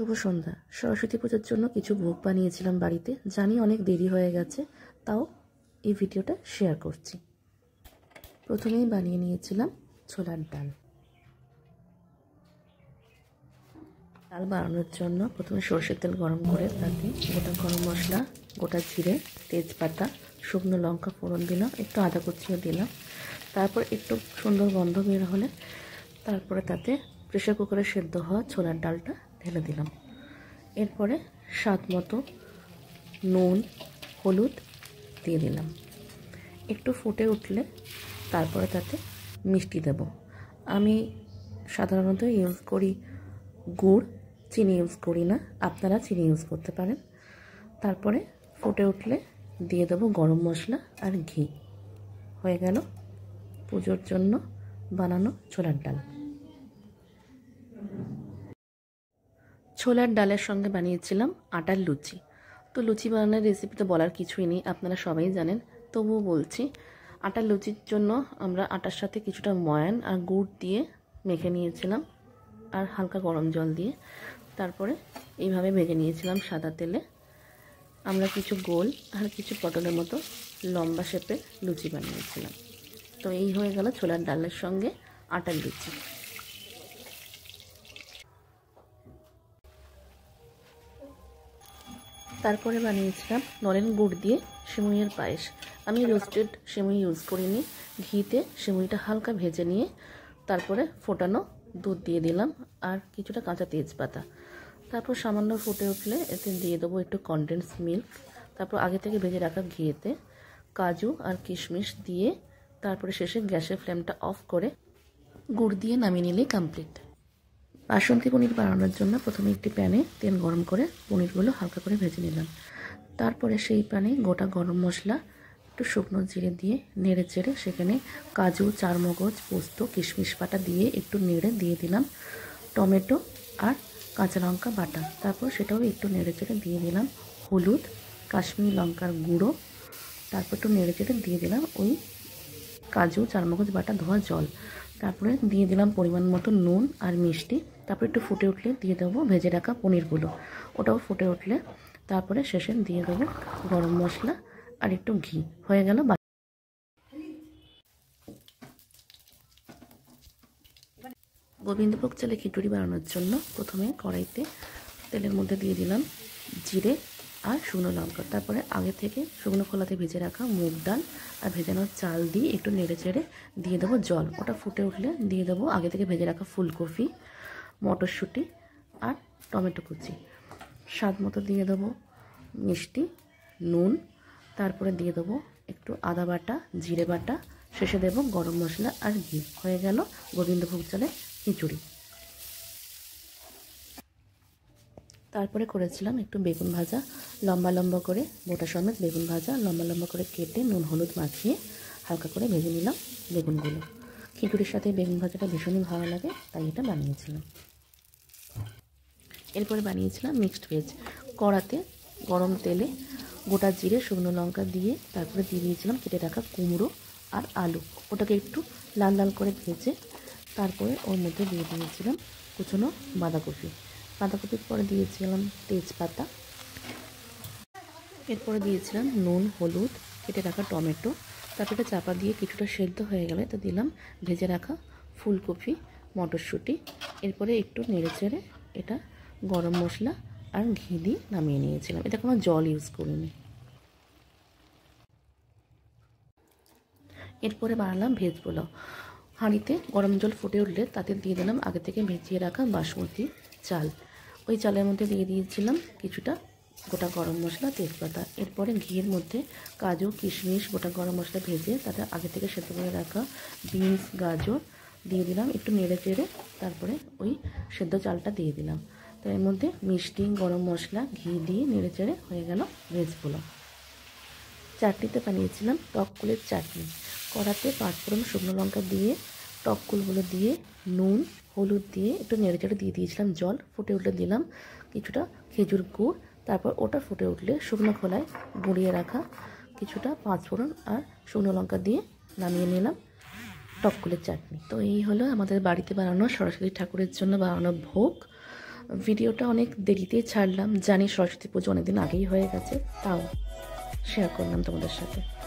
শুভ সন্ধ্যা। সরস্বতী পুজোর জন্য কিছু ভোগ বানিয়েছিলাম বাড়িতে। জানি অনেক দেরি হয়ে গেছে, তাও এই ভিডিওটা শেয়ার করছি। প্রথমেই বানিয়ে নিয়েছিলাম ছোলার ডাল। ডাল বানানোর জন্য প্রথমে সরষের তেল গরম করে তাতে গোটা গরম মশলা, গোটা জিরে, তেজপাতা, শুকনো লঙ্কা ফোড়ন দিলাম, একটু আদা কুচিও দিলাম। তারপর একটু সুন্দর গন্ধ বের হলে তারপরে তাতে প্রেসার কুকারে সেদ্ধ হওয়া ছোলার ডালটা ঢেলে দিলাম। এরপরে স্বাদ মতো নুন, হলুদ দিয়ে দিলাম। একটু ফুটে উঠলে তারপরে তাতে মিষ্টি দেব। আমি সাধারণত ইউজ করি গুড়, চিনি ইউজ করি না, আপনারা চিনি ইউজ করতে পারেন। তারপরে ফুটে উঠলে দিয়ে দেবো গরম মশলা আর ঘি। হয়ে গেল পুজোর জন্য বানানো ছোলার ডাল। ছোলার ডালের সঙ্গে বানিয়েছিলাম আটার লুচি। তো লুচি বানানোর রেসিপি তো বলার কিছুই নেই, আপনারা সবাই জানেন, তবুও বলছি। আটার লুচির জন্য আমরা আটার সাথে কিছুটা ময়ান আর গুড় দিয়ে মেখে নিয়েছিলাম, আর হালকা গরম জল দিয়ে তারপরে এইভাবে ভেজে নিয়েছিলাম সাদা তেলে। আমরা কিছু গোল আর কিছু পটলের মতো লম্বা শেপে লুচি বানিয়েছিলাম। তো এই হয়ে গেল ছোলার ডালের সঙ্গে আটার লুচি। তারপরে বানিয়েছিলাম নলেন গুড় দিয়ে সিমুইয়ের পায়েস। আমি রোস্টেড সিমুই ইউজ করিনি, ঘিতে সিমুইটা হালকা ভেজে নিয়ে তারপরে ফোটানো দুধ দিয়ে দিলাম আর কিছুটা কাঁচা তেজপাতা। তারপর সামান্য ফুটে উঠলে এতে দিয়ে দেবো একটু কনডেন্স মিল্ক। তারপর আগে থেকে ভেজে রাখা ঘিয়েতে কাজু আর কিশমিশ দিয়ে তারপরে শেষে গ্যাসের ফ্লেমটা অফ করে গুড় দিয়ে নামিয়ে নিলেই কমপ্লিট। বাসন্তী পনির বানানোর জন্য প্রথমে একটি প্যানে তেল গরম করে পনিরগুলো হালকা করে ভেজে নিলাম। তারপরে সেই প্যানে গোটা গরম মশলা, একটু শুকনো জিরে দিয়ে নেড়ে চেড়ে সেখানে কাজু, চারমগজ, পোস্ত, কিশমিশ বাটা দিয়ে একটু নেড়ে দিয়ে দিলাম টমেটো আর কাঁচা লঙ্কা বাটা। তারপর সেটাও একটু নেড়ে চেড়ে দিয়ে দিলাম হলুদ, কাশ্মীরি লঙ্কার গুঁড়ো। তারপর একটু নেড়ে চেড়ে দিয়ে দিলাম ওই কাজু, চারমগজ বাটা ধোয়া জল। তারপরে দিয়ে দিলাম পরিমাণ মতো নুন আর মিষ্টি। তারপরে একটু ফুটে উঠলে দিয়ে দেবো ভেজে রাখা পনিরগুলো। ওটাও ফুটে উঠলে তারপরে শেষে দিয়ে দেবো গরম মশলা আর একটু ঘি। হয়ে গেল। গোবিন্দভোগ চালে খিচুড়ি বানানোর জন্য প্রথমে কড়াইতে তেলের মধ্যে দিয়ে দিলাম জিরে আর শুকনো লঙ্কা। তারপরে আগে থেকে শুকনো খোলাতে ভেজে রাখা মুগ ডাল আর ভেজানো চাল দিয়ে একটু নেড়ে চেড়ে দিয়ে দেবো জল। ওটা ফুটে উঠলে দিয়ে দেবো আগে থেকে ভেজে রাখা ফুলকপি, মটরশুঁটি আর টমেটো কুচি। স্বাদ মতো দিয়ে দেবো মিষ্টি, নুন। তারপরে দিয়ে দেবো একটু আদা বাটা, জিরে বাটা। শেষে দেবো গরম মশলা আর ঘি। হয়ে গেল গোবিন্দভোগ চালের খিচুড়ি। তারপরে করেছিলাম একটু বেগুন ভাজা, লম্বা লম্বা করে বোটা সমেত বেগুন ভাজা লম্বা লম্বা করে কেটে নুন হলুদ মাখিয়ে হালকা করে ভেজে নিলাম বেগুনগুলো। খিচুড়ির সাথে বেগুন ভাজাটা ভীষণই ভালো লাগে, তাই এটা বানিয়েছিলাম। এরপরে বানিয়েছিলাম মিক্সড ভেজ। কড়াতে গরম তেলে গোটা জিরে, শুকনো লঙ্কা দিয়ে তারপরে দিয়ে দিয়েছিলাম কেটে রাখা কুমড়ো আর আলু। ওটাকে একটু লাল লাল করে ভেজে তারপরে ওর মধ্যে দিয়ে দিয়েছিলাম কুচনো বাঁধাকপি। বাঁধাকপির পরে দিয়েছিলাম তেজপাতা। এরপরে দিয়েছিলাম নুন, হলুদ, কেটে রাখা টমেটো। তারপরে চাপা দিয়ে কিছুটা সেদ্ধ হয়ে গেলে তো দিলাম ভেজে রাখা ফুলকপি, মটরশুঁটি। এরপরে একটু নেড়ে চেড়ে এটা গরম মশলা আর ঘি দিয়ে নামিয়ে নিয়েছিলাম। এটা কোনো জল ইউজ করিনি। এরপরে বানালাম ভেজ পোলাও। হাঁড়িতে গরম জল ফুটে উঠলে তাতে দিয়ে দিলাম আগে থেকে ভেজিয়ে রাখা বাসমতি চাল। ওই চালের মধ্যে দিয়ে দিয়েছিলাম কিছুটা গোটা গরম মশলা, তেজপাতা। এরপরে ঘিয়ের মধ্যে কাজু, কিশমিশ, গোটা গরম মশলা ভেজে তাতে আগে থেকে সেদ্ধ করে রাখা বিনস, গাজর দিয়ে দিলাম। একটু নেড়ে চেড়ে তারপরে ওই সেদ্ধ চালটা দিয়ে দিলাম। তো এর মধ্যে মিষ্টি, গরম মশলা, ঘি দিয়ে নেড়ে চেড়ে হয়ে গেল ভেজ পোলাও। চাটনিতে বানিয়েছিলাম টক কুলের চাটনি। কড়াতে পাঁচফোড়ন, শুকনো লঙ্কা দিয়ে টক কুলগুলো দিয়ে নুন, হলুদ দিয়ে একটু নেড়ে চেড়ে দিয়ে দিয়েছিলাম জল। ফুটে উঠলে দিলাম কিছুটা খেজুর গুড়। তারপর ওটা ফুটে উঠলে শুকনো খোলায় গুঁড়িয়ে রাখা কিছুটা পাঁচফোড়ন আর শুকনো লঙ্কা দিয়ে নামিয়ে নিলাম টক কুলের চাটনি। তো এই হলো আমাদের বাড়িতে বানানো সরস্বতী ঠাকুরের জন্য বানানো ভোগ। ভিডিওটা অনেক দেরিতেই ছাড়লাম, জানি সরস্বতী পুজো অনেকদিন আগেই হয়ে গেছে, তাও শেয়ার করলাম তোমাদের সাথে।